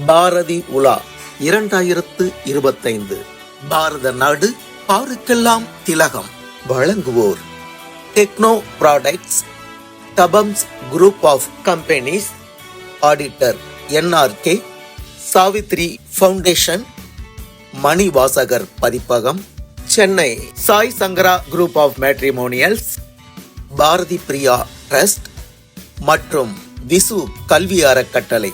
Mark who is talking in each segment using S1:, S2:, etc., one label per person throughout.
S1: பாரதி உலா 2025 பாரத நாடு பாருக்கெல்லாம் திலகம். வழங்குவோர் டெக்னோ ப்ராடக்ட்ஸ், தபம்ஸ் group of companies, auditor NRK, Savitri foundation, Manivasagar பதிப்பகம், Chennai Sai Sankara group of matrimonials, Bharathi Priya trust மற்றும் விசு கல்வி அறக்கட்டளை.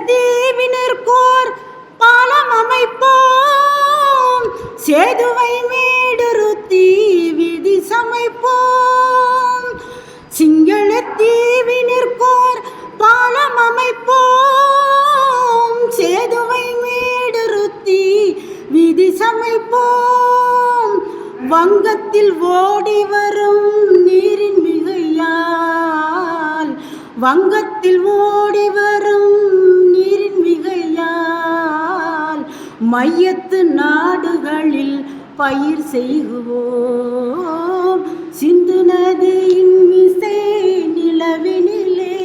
S2: சிங்களத்தீவினர்கோர் பாலம் அமைப்போம், சேதுவை மேடுருத்தி விதி சமைப்போம். சிங்களத்தீவினர்கோர் பாலம் அமைப்போம், சேதுவை மேடுருத்தி விதி சமைப்போம். வங்கத்தில் ஓடி வரும் நீரின் மிகையால், வங்கத்தில் ஓடி வரும் நீரின் மிகையால், மையத்து நாடுகளில் பயிர் செய்குவோம். சிந்து நதியின் மிசை நிலவினிலே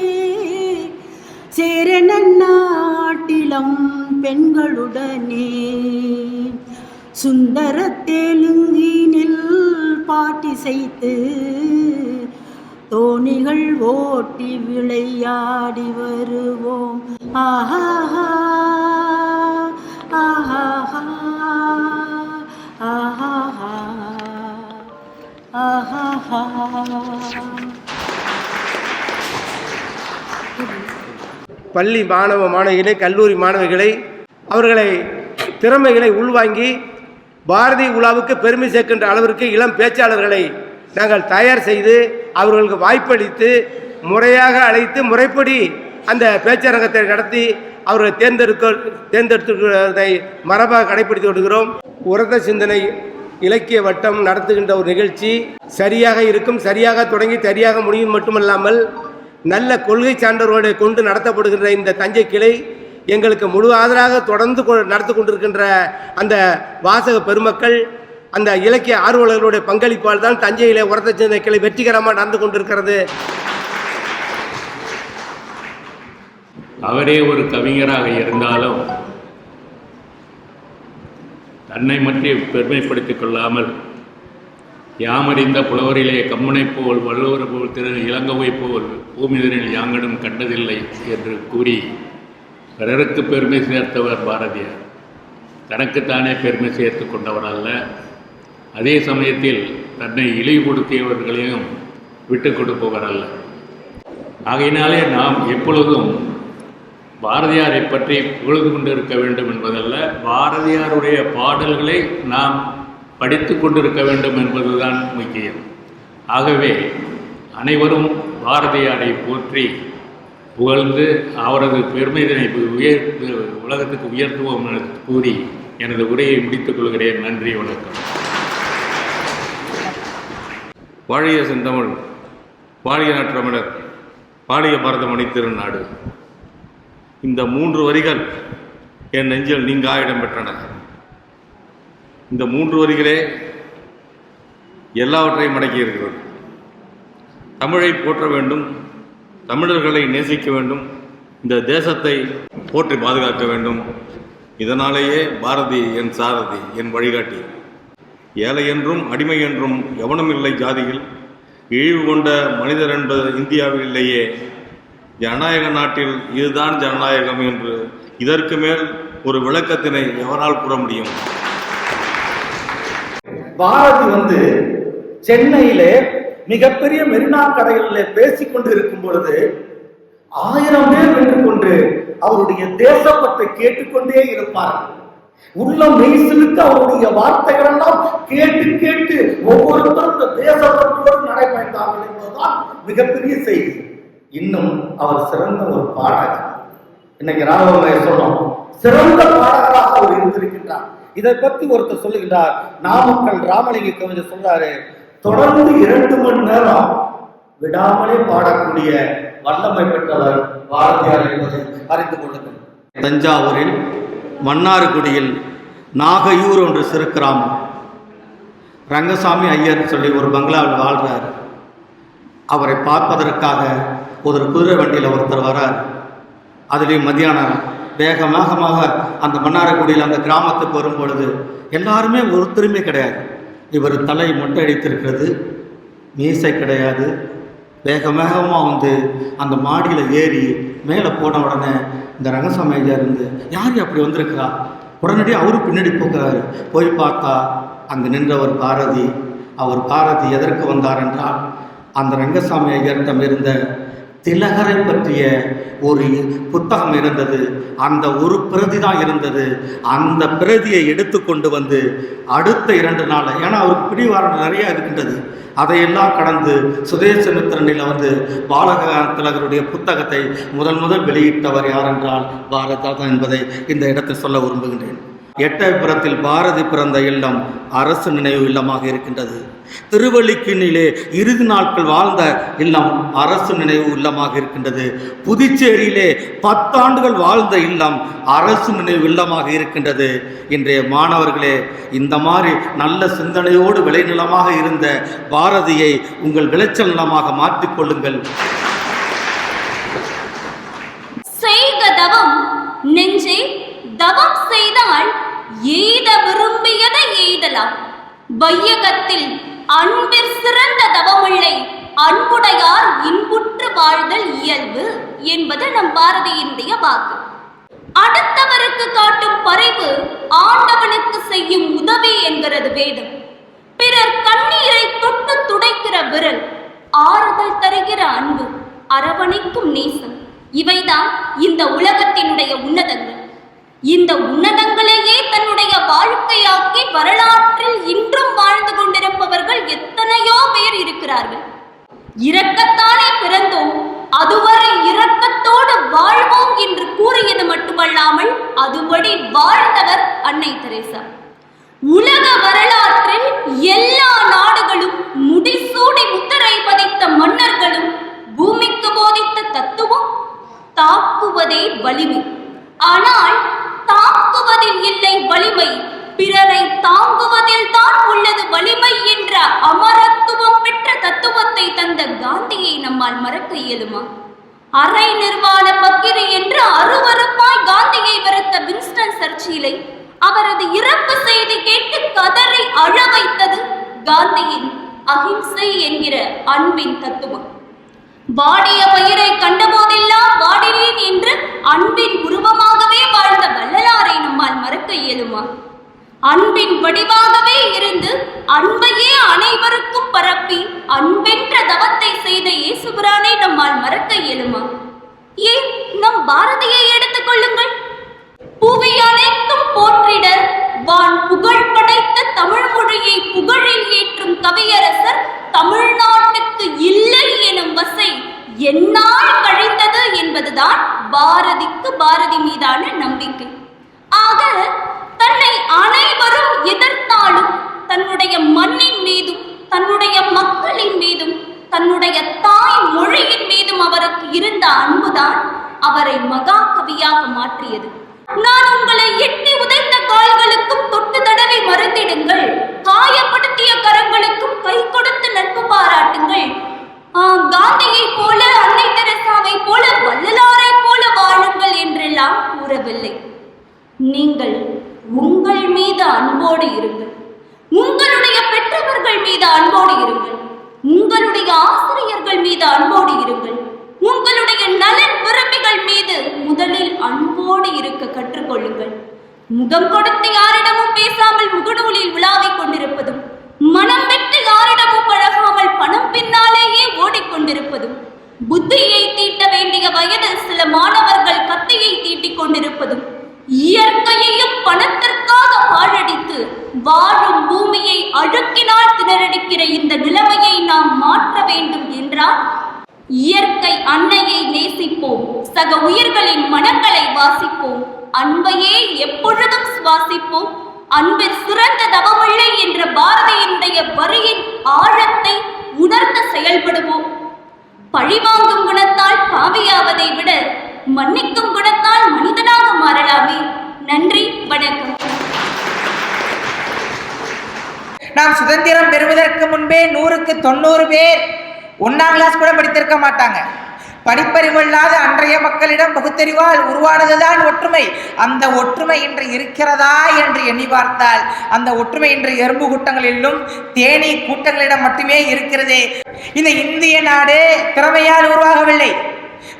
S2: சேரன நாட்டிலம் பெண்களுடனே, சுந்தர தெலுங்கினில் பாட்டிசைத்து தோணிகள் ஓட்டி விளையாடி வருவோம். ஆஹா ஆஹா ஆஹா ஆஹா.
S3: பள்ளி மாணவ மாணவிகளை, கல்லூரி மாணவிகளை, அவர்களை திறமைகளை உள்வாங்கி பாரதி உலாவுக்கு பெருமை சேர்க்கின்ற அளவிற்கு இளம் பேச்சாளர்களை நாங்கள் தயார் செய்து அவர்களுக்கு வாய்ப்பளித்து முறையாக அழைத்து முறைப்படி அந்த பேச்சரங்கத்தை நடத்தி அவர்களை தேர்ந்தெடுத்துக்கிறதை மரபாக கடைபிடித்து வருகிறோம். உரத்த சிந்தனை இலக்கிய வட்டம் நடத்துகின்ற ஒரு நிகழ்ச்சி சரியாக இருக்கும், சரியாக தொடங்கி சரியாக முடியும் மட்டுமல்லாமல் நல்ல கொள்கை சான்றோர்களை கொண்டு நடத்தப்படுகின்ற இந்த தஞ்சை கிளை எங்களுக்கு முழு ஆதரவாக தொடர்ந்து நடத்தி கொண்டிருக்கின்ற அந்த வாசக பெருமக்கள், அந்த இலக்கிய ஆர்வலர்களுடைய பங்களிப்பால் தான் தஞ்சையிலே உரத்த சிந்தனை கிளை வெற்றிகரமாக நடந்து கொண்டிருக்கிறது.
S4: அவரே ஒரு கவிஞராக இருந்தாலும் தன்னை பற்றி பெருமைப்படுத்திக் கொள்ளாமல், யாமறிந்த புலவரிலே கம்மனை போல் வள்ளுவர் போல் திரு இளங்கவை போல் பூமிதனில் யாங்கடும் கண்டதில்லை என்று கூறி பிறருக்கு பெருமை சேர்த்தவர் பாரதியார். தனக்குத்தானே பெருமை சேர்த்து கொண்டவர் அல்ல. அதே சமயத்தில் தன்னை இழிவுபடுத்தியவர்களையும் விட்டு கொடுப்பவர் அல்ல. ஆகையினாலே நாம் எப்பொழுதும் பாரதியாரை பற்றி புகழ்ந்து கொண்டிருக்க வேண்டும் என்பதல்ல, பாரதியாருடைய பாடல்களை நாம் படித்து கொண்டிருக்க வேண்டும் என்பதுதான் முக்கியம். ஆகவே அனைவரும் பாரதியாரை போற்றி புகழ்ந்து அவரது பெருமையினை உலகத்துக்கு உயர்த்துவோம் என கூறி எனது உரையை முடித்துக் கொள்கிறேன். நன்றி, வணக்கம். வாழிய செந்தமிழ், வாழிய நாற்றமிழர், வாழிய பாரத மணித்திருநாடு. இந்த 3 வரிகள் என் நெஞ்சில் நீங்கா இடம் பெற்றன. இந்த 3 வரிகளே எல்லாவற்றையும் அடக்கி இருக்கிறது. தமிழை போற்ற வேண்டும், தமிழர்களை நேசிக்க வேண்டும், இந்த தேசத்தை போற்றி பாதுகாக்க வேண்டும். இதனாலேயே பாரதி என் சாரதி, என் வழிகாட்டி. ஏழை என்றும் அடிமை என்றும் எவனும் இல்லை ஜாதியில், இழிவு கொண்ட மனிதர் என்பது இந்தியாவில் இல்லையே. ஜனநாயக நாட்டில் இதுதான் ஜனநாயகம் என்று இதற்கு மேல் ஒரு விளக்கத்தினை எவரால் கூற முடியும்?
S5: பாரதி சென்னையிலே மிகப்பெரிய மெரினா கடைகளில் பேசிக்கொண்டு இருக்கும் பொழுது 1000 பேர் நின்று கொண்டு அவருடைய தேசப்பற்றை கேட்டுக்கொண்டே இருப்பார்கள். உள்ள மெய்சிலுக்கு அவருடைய வார்த்தைகள் எல்லாம் கேட்டு கேட்டு ஒவ்வொருத்தரும் இந்த தேசப்பற்றோடு நடைபெற்றார்கள் என்பதுதான் மிகப்பெரிய செய்தி. இன்னும் அவர் சிறந்த ஒரு பாடகர். இன்னைக்கு ராகவனை சொல்றோம், சிறந்த பாடகராக அவர் இருந்திருக்கின்றார். இதை பத்தி ஒருத்தர் சொல்லுகின்றார், நாமக்கல் ராமலிங்க கவிஞர் சொல்றாரு, தொடர்ந்து 2 மணி நேரம் விடாமலே பாடக்கூடிய வல்லமை பெற்றவர் பாரதியார் என்பதை அறிந்து கொள்ளுங்கள்.
S6: தஞ்சாவூரில் மன்னார்குடியில் நாகையூர் ஒன்று சிறு கிராமம். ரங்கசாமி ஐயர் சொல்லி ஒரு பங்களாவில் வாழ்றார். அவரை பார்ப்பதற்காக ஒரு குதிரை வண்டியில் ஒருத்தர் வரார். அதுலேயும் மத்தியானம் வேகமாக அந்த மன்னார்குடியில் அந்த கிராமத்துக்கு வரும் பொழுது எல்லாருமே ஒருத்தருமே கிடையாது. இவர் தலை மொட்டை அடித்திருக்கிறது, மீசை கிடையாது. வேகமாக வந்து அந்த மாடியில் ஏறி மேலே போன உடனே இந்த ரங்கசாமி ஐயா இருந்து யார் அப்படி வந்திருக்கிறா, உடனடியாக அவரு பின்னாடி போகிறாரு. போய் பார்த்தா அங்கே நின்றவர் பாரதி. அவர் பாரதி எதற்கு வந்தார் என்றால், அந்த ரங்கசாமி ஐயரிடம் இருந்த திலகரை பற்றிய ஒரு புத்தகம் இருந்தது. அந்த ஒரு பிரதி தான் இருந்தது. அந்த பிரதியை எடுத்து கொண்டு வந்து அடுத்த 2 நாள், ஏன்னா அவருக்கு பிடிவாரம் நிறையா இருக்கின்றது, அதையெல்லாம் கடந்து சுதேசமித்திரனில் வந்து பாலக திலகருடைய புத்தகத்தை முதல் வெளியிட்டவர் யார் என்றால் பாரதிதாசன் என்பதை இந்த இடத்தில் சொல்ல விரும்புகின்றேன். எட்டயபுரத்தில் பாரதி பிறந்த இல்லம் அரசு நினைவு இல்லமாக இருக்கின்றது. திருவல்லிக்கேணியிலே இறுதி நாட்கள் வாழ்ந்த இல்லம் அரசு நினைவு இல்லமாக இருக்கின்றது. புதுச்சேரியிலே 10 ஆண்டுகள் வாழ்ந்த இல்லம் அரசு நினைவு இல்லமாக இருக்கின்றது. இன்றைய மாணவர்களே, இந்த மாதிரி நல்ல சிந்தனையோடு விளைநிலமாக இருந்த பாரதியை உங்கள் விளைச்சல் நிலமாக மாற்றிக்கொள்ளுங்கள்.
S7: செய்க தவம் நெஞ்சே, தவம் செய்தால் எய்த விரும்பியதை எய்தலாம். வையகத்தில் அன்பிற் சிறந்த தவமில்லை, அன்புடையார் இன்புற்று வாழ்தல் இயல்பு என்பது நம் பாரதியினுடைய வாக்கு. அடுத்தவருக்கு காட்டும் பரிவு ஆண்டவனுக்கு செய்யும் உதவி என்கிறது வேதம். பிறர் கண்ணீரை தொட்டு துடைக்கிற விரல், ஆறுதல் தருகிற அன்பு, அரவணைக்கும் நேசம், இவைதான் இந்த உலகத்தினுடைய உன்னதங்கள். இந்த உன்னதங்களையே தன்னுடைய வாழ்க்கையாக்கி வரலாற்றில் இன்றும் வாழ்ந்து கொண்டிருப்பவர்கள் எத்தனையோ பேர் இருக்கிறார்கள். இரக்கத்தானே பிறந்தோம், அதுவரை இரக்கத்தோடு வாழ்வோம் என்று கூறியது மட்டுமல்லாமல் அதுபடி வாழ்ந்தவர் அன்னை தெரேசா. உலக வரலாற்றில் எல்லா நாடுகளும் முடிசூடி முத்திரை பதித்த மன்னர்களும் பூமிக்கு போதித்த தத்துவம் தாக்குவதே வலிமை. ஆனால் தாக்குவதில் இல்லை வலிமை, பிறரை தாங்குவதில் தான் உள்ளது வலிமை என்ற அமரத்துவம் பெற்ற தத்துவத்தை தந்த காந்தியை நம்மால் மறக்க இயலுமா? அரை நிர்வாண பக்கிரி என்று அருவருப்பாய் காந்தியை வெறுத்த வின்ஸ்டன் சர்ச்சிலை அவரது இறப்பு செய்தி கேட்டு கதறி அழ வைத்தது காந்தியின் அஹிம்சை என்கிற அன்பின் தத்துவம். வாடிய பயிரை கண்டபோதெல்லாம் வாடினேன் என்று அன்பின் உருவமாகவே வாழ்ந்த வள்ளலாரை நம்மால் மறக்க இயலுமா? அன்பின் வடிவாகவே இருந்து அன்பையே அனைவருக்கும் பரப்பி அன்பென்ற தவத்தை செய்த இயேசுபிரானை நம்மால் மறக்க இயலுமா? ஏன் நம் பாரதியை எடுத்துக் கொள்ளுங்கள். புவி அனைத்தும் போற்றிட வான் புகழ் படைத்த தமிழ் மொழியை புகழில் ஏற்றும் கவியரசர் தமிழ்நாட்டுக்கு இல்லை எனும் வசை என்னால் கழிந்தது என்பதுதான் பாரதிக்கு பாரதி மீதான நம்பிக்கை. ஆக தன்னை அனைவரும் எதிர்த்தாலும் தன்னுடைய மண்ணின் மீதும் தன்னுடைய மக்களின் மீதும் தன்னுடைய தாய் மொழியின் மீதும் அவருக்கு இருந்த அன்புதான் அவரை மகா கவியாக மாற்றியது. நான் உங்களை எட்டி உதைத்த கால்களுக்கும் தொட்டு தடவை மறுத்திடுங்கள், காயப்படுத்திய கரங்களுக்கும் கை கொடுத்து நட்பு பாராட்டுங்கள். காந்தியை போல அன்னை தெரசாவை போல வள்ளலாரை போல வாழுங்கள் என்றெல்லாம் கூறவில்லை. நீங்கள் உங்கள் மீது அன்போடு இருங்கள், உங்களுடைய பெற்றவர்கள் மீது அன்போடு இருங்கள், உங்களுடைய ஆசிரியர்கள் மீது அன்போடு இருங்கள், உங்களுடைய நலன் விரும்பிகள் மீது முதலில் அன்போடு இருக்க கற்றுக்கொள்ளுங்கள். முகம் கொடுத்து யாரிடமும் பேசாமல் முகநூலில் உலாவிக் கொண்டிருப்பதும், மனம் விட்டு யாரிடமும் பழகாமல் பணம் பின்னாலேயே ஓடிக்கொண்டிருப்பதும், புத்தியை தீட்ட வேண்டிய வயதில் சில மாணவர்கள் கத்தியை தீட்டிக் கொண்டிருப்பதும், இயற்கையையும் பணத்திற்காக பாழடித்து வாழும் பூமியை அழுக்கினால் திணறடிக்கிற இந்த நிலைமையை நாம் மாற்ற வேண்டும் என்றால் இயற்கை அன்னையை நேசிப்போம், சக உயிர்களின் மனங்களை வாசிப்போம், அன்பையே எப்பொழுதும் சுவாசிப்போம். அன்பில் சிறந்த தவமில்லை என்ற பாரதியினுடைய வரியின் ஆழத்தை உணர்த்த செயல்படுவோம். பழிவாங்கும் குணத்தால் பாவியாவதை விட மன்னிக்கும் குணத்தால் மனிதனாக மாறலாமே. நன்றி, வணக்கம்.
S8: நாம் சுதந்திரம் பெறுவதற்கு முன்பே 100க்கு 90 பேர் 1ஆம் கிளாஸ் கூட படித்திருக்க மாட்டாங்க. படிப்பறிவில்லாத அன்றைய மக்களிடம் பகுத்தறிவால் உருவானதுதான் ஒற்றுமை. அந்த ஒற்றுமை இன்று இருக்கிறதா என்று எண்ணி பார்த்தால் அந்த ஒற்றுமை இன்று எறும்பு கூட்டங்களிலும் தேனீ கூட்டங்களிடம் மட்டுமே இருக்கிறது. இந்த இந்திய நாடு திறமையால் உருவாகவில்லை,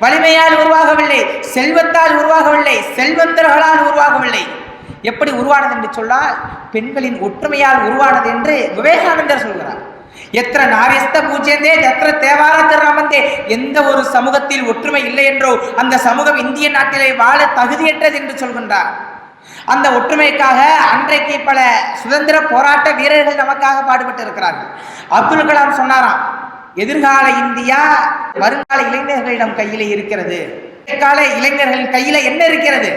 S8: வலிமையால் உருவாகவில்லை, செல்வத்தால் உருவாகவில்லை, செல்வந்தர்களால் உருவாகவில்லை. எப்படி உருவானது என்று சொன்னால் பெண்களின் ஒற்றுமையால் உருவானது என்று விவேகானந்தர் சொல்கிறார். எத்திர நாரியஸ்த பூஜ்யந்தே எத்திர தேவார திருராமந்தே. எந்த ஒரு சமூகத்தில் ஒற்றுமை இல்லை என்றோ அந்த சமூகம் இந்திய நாட்டிலே வாழ தகுதியற்றது என்று சொல்கின்றார். அந்த ஒற்றுமைக்காக அன்றைக்கு பல சுதந்திர போராட்ட வீரர்கள் நமக்காக பாடுபட்டு இருக்கிறார்கள். அப்துல் கலாம் சொன்னாராம், எதிர்கால இந்தியா வருங்கால இளைஞர்களிடம் கையிலே இருக்கிறது. எதிர்கால இளைஞர்களின் கையில என்ன இருக்கிறது?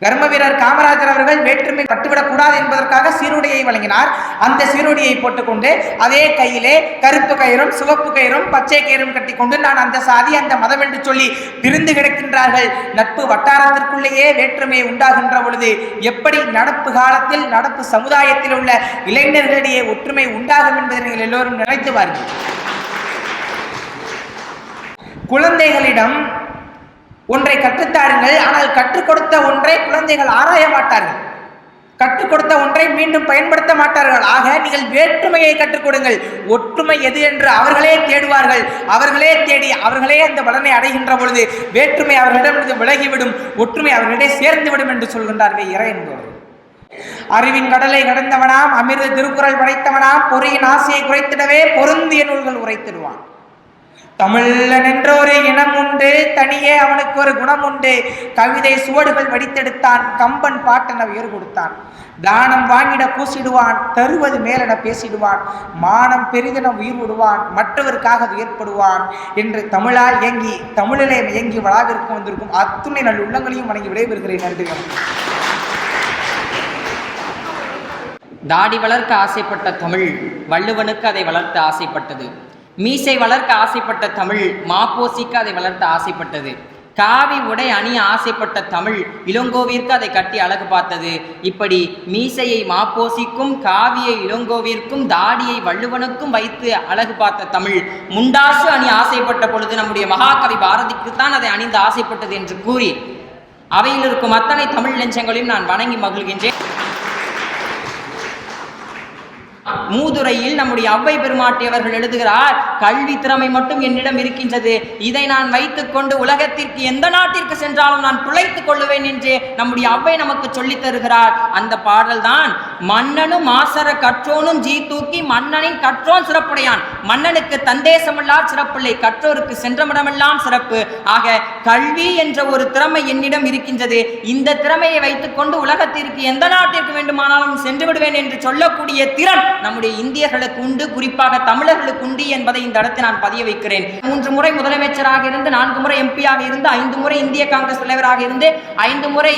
S8: கர்ம வீரர் காமராஜர் அவர்கள் வேற்றுமை கட்டுவிடக்கூடாது என்பதற்காக சீருடையை வழங்கினார். அந்த சீருடையை போட்டுக்கொண்டு அதே கையிலே கருப்பு கயிறும் சிவப்பு கயிறும் பச்சை கயிறும் கட்டிக்கொண்டு நான் அந்த சாதி அந்த மதம் என்று சொல்லி பிரிந்து கிடக்கின்றார்கள். நட்பு வட்டாரத்திற்குள்ளேயே வேற்றுமை உண்டாகின்ற பொழுது எப்படி நடப்பு காலத்தில் நடப்பு சமுதாயத்தில் உள்ள இளைஞர்களிடையே ஒற்றுமை உண்டாகும் என்பதை நீங்கள் எல்லோரும் நினைத்து பாருங்கள். குழந்தைகளிடம் ஒன்றை கற்றுத்தாருங்கள், ஆனால் கற்றுக் கொடுத்த ஒன்றை குழந்தைகள் ஆராய மாட்டார்கள், கற்றுக் கொடுத்த ஒன்றை மீண்டும் பயன்படுத்த மாட்டார்கள். ஆக நீங்கள் வேற்றுமையை கற்றுக் கொடுங்கள். ஒற்றுமை எது என்று அவர்களே தேடுவார்கள். அவர்களே தேடி அவர்களே அந்த பலனை அடைகின்ற பொழுது வேற்றுமை அவர்களிடமிருந்து விலகிவிடும், ஒற்றுமை அவர்களிடையே சேர்ந்துவிடும் என்று சொல்கின்றார்கள் இறை என்பவர். அறிவின் கடலை கடந்தவனாம், அமிர்த திருக்குறள் படைத்தவனாம், பொறியின் ஆசையை குறைத்திடவே பொருந்திய நூல்கள் உரைத்திடுவான். தமிழன் என்ற ஒரு இனம் உண்டு, தனியே அவனுக்கு ஒரு குணம் உண்டு. கவிதை சுவடுகள் வடித்தெடுத்தான், கம்பன் பாட்டென உயர் கொடுத்தான். தானம் வாங்கிட பூசிடுவான், தருவது மேலென பேசிடுவான். மானம் பெரிதென உயிர் விடுவான், மற்றவருக்காக உயர்படுவான் என்று தமிழால் இயங்கி தமிழிலே இயங்கி வளாவிற்கு வந்திருக்கும் அத்துணை நல்ல உள்ளங்களையும் வணங்கி விடைபெறுகிறேன். நன்றி.
S9: தாடி வளர்க்க ஆசைப்பட்ட தமிழ் வள்ளுவனுக்கு அதை வளர்த்து ஆசைப்பட்டது. மீசை வளர்க்க ஆசைப்பட்ட தமிழ் மாப்போசிக்கு அதை வளர்த்து ஆசைப்பட்டது. காவி உடை அணிய ஆசைப்பட்ட தமிழ் இளங்கோவிற்கு அதை கட்டி அழகு பார்த்தது. இப்படி மீசையை மாப்போசிக்கும், காவியை இளங்கோவிற்கும், தாடியை வள்ளுவனுக்கும் வைத்து அழகு பார்த்த தமிழ் முண்டாசு அணி ஆசைப்பட்ட பொழுது நம்முடைய மகாகவி பாரதிக்குத்தான் அதை அணிந்து ஆசைப்பட்டது என்று கூறி அவையில் இருக்கும் அத்தனை தமிழ் நெஞ்சங்களையும் நான் வணங்கி மகிழ்கின்றேன். மூதுரையில் நம்முடைய அவ்வை பெருமாட்டியவர்கள் எழுதுகிறார், கல்வி திறமை மட்டும் என்னிடம் இருக்கின்றது, இதை நான் வைத்துக் கொண்டு உலகத்திற்கு எந்த நாட்டிற்கு சென்றாலும் நான் பிழைத்துக் கொள்ளுவேன் என்று நம்முடைய அவ்வை நமக்கு சொல்லித் தருகிறார். அந்த பாடல் தான், மன்னனும் மாசர கற்றோனும் ஜீ தூக்கி மன்னனின் கற்றோன் சிறப்புடையான், மன்னனுக்கு தந்தேசமல்லார் சிறப்பில்லை, கற்றோருக்கு சென்றமிடமெல்லாம் சிறப்பு. ஆக கல்வி என்ற ஒரு திறமை என்னிடம் இருக்கின்றது, இந்த திறமையை வைத்துக் கொண்டு உலகத்திற்கு எந்த நாட்டிற்கு வேண்டுமானாலும் சென்று விடுவேன் என்று சொல்லக்கூடிய திறன் நம்முடைய இந்தியர்களுக்கு உண்டு, குறிப்பாக தமிழர்களுக்கு உண்டு என்பதை இந்த இடத்தில் நான் பதிய வைக்கிறேன். 3 முறை முதலமைச்சராக இருந்து, 4 முறை எம்பியாக இருந்து, 5 முறை இந்திய காங்கிரஸ் தலைவராக இருந்து, 5 முறை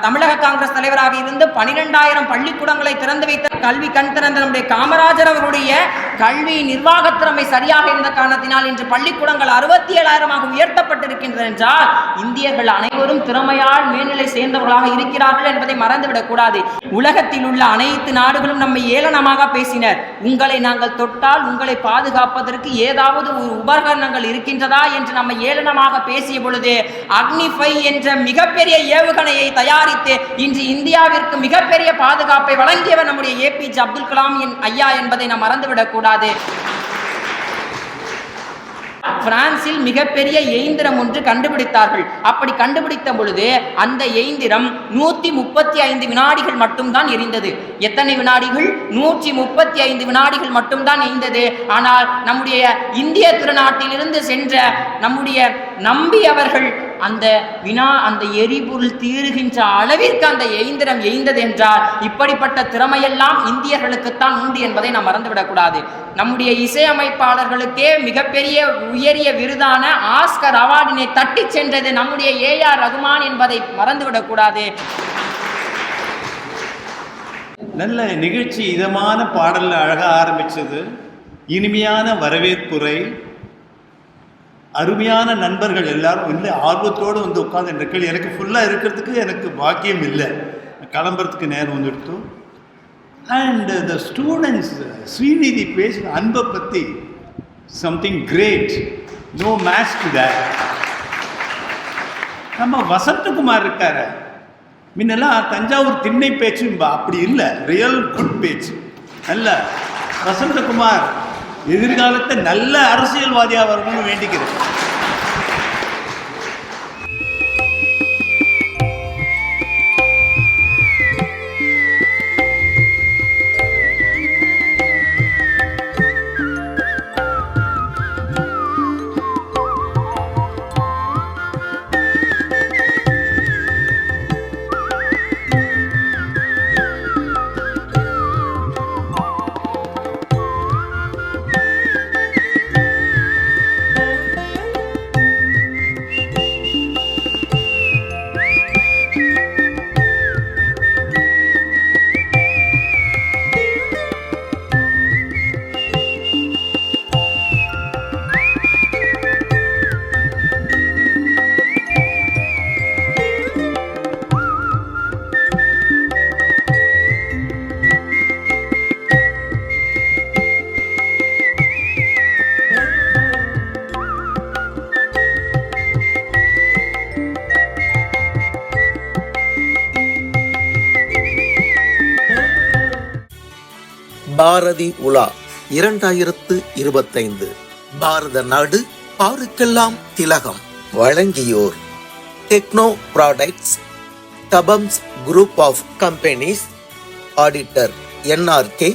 S9: தமிழக காங்கிரஸ் தலைவராக இருந்து 12,000 பள்ளிக்கூடங்களை திறந்து வைத்த கல்வி கண் திறந்த நம்முடைய காமராஜர் அவருடைய கல்வி நிர்வாக திறமை சரியாக இருந்த காரணத்தினால் இன்று பள்ளிக்கூடங்கள் 67,000 உயர்த்தப்பட்டிருக்கின்றன என்றால் இந்தியர்கள் அனைவரும் திறமையால் மேல்நிலை சேர்ந்தவர்களாக இருக்கிறார்கள் என்பதை மறந்துவிடக் கூடாது. உலகத்தில் உள்ள அனைத்து நாடுகளும் நம்மை ஏளனமாக பேசினர். உங்களை நாங்கள் தொட்டால் உங்களை பாதுகாப்பதற்கு ஏதாவது ஒரு உபகரணங்கள் இருக்கின்றதா என்று நம்மை ஏளனமாக பேசிய பொழுது அக்னி-5 என்ற மிகப்பெரிய ஏவுகணையை தயாரித்து இன்று இந்தியாவிற்கு மிகப்பெரிய பாதுகாப்பை வழங்கியவர் நம்முடைய ஏபிஜே அப்துல் கலாம் ஐயா என்பதை நாம் மறந்துவிடக் கூடாது. பிரான்சில் மிகப்பெரிய இயந்திரம் ஒன்று கண்டுபிடித்தார்கள். அப்படி கண்டுபிடித்த பொழுது அந்த இயந்திரம் 135 வினாடிகள் மட்டும்தான் எரிந்தது. எத்தனை வினாடிகள்? 135 வினாடிகள் மட்டும்தான் எரிந்தது. ஆனால் நம்முடைய இந்திய திருநாட்டிலிருந்து சென்ற நம்முடைய நம்பி அவர்கள் அந்த எரிபொருள் தீருகின்ற அளவிற்கு அந்த இயந்திரம் எய்ந்தது என்றால் இப்படிப்பட்ட திறமையெல்லாம் இந்தியர்களுக்குத்தான் உண்டு என்பதை நாம் மறந்துவிடக்கூடாது. நம்முடைய இசையமைப்பாளர்களுக்கே மிகப்பெரிய உயரிய விருதான ஆஸ்கர் அவார்டினை தட்டி சென்றது நம்முடைய AR ரகுமான் என்பதை மறந்துவிடக்கூடாது.
S10: நல்ல நிகழ்ச்சி, இதமான பாடல் அழகாக ஆரம்பிச்சது, இனிமையான வரவேற்புரை, அருமையான நண்பர்கள் எல்லாரும் இல்லை ஆர்வத்தோடு வந்து உட்கார்ந்துருக்கள். எனக்கு ஃபுல்லாக இருக்கிறதுக்கு எனக்கு பாக்கியம் இல்லை, கிளம்புறதுக்கு நேரம் வந்துடுத்து. அண்ட் த ஸ்டூடெண்ட்ஸ், ஸ்ரீநிதி பேசின அன்பை பற்றி something great, no match to that. நம்ம வசந்தகுமார் இருக்காரு, முன்னெல்லாம் தஞ்சாவூர் திண்ணை பேச்சும்பா, அப்படி இல்லை, ரியல் குட் பேச்சு. நல்ல வசந்தகுமார் எதிர்காலத்தை நல்ல அரசியல்வாதியாக வரணும்னு வேண்டிக்கிறேன்.
S1: பாரதி உலா 2025 பாரத நாடு பாருக்கெல்லாம் திலகம். வழங்கியோர் டெக்னோ ப்ராடக்ட்ஸ், தபம்ஸ் group of companies, auditor NRK,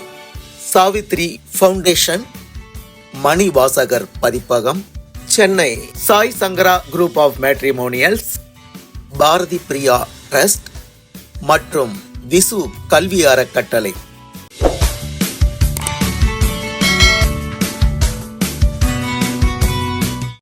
S1: Savitri foundation, Manivasagar பதிப்பகம், Chennai Sai Sankara group of matrimonials, Bharathi Priya trust மற்றும் விசு கல்வி அறக்கட்டளை.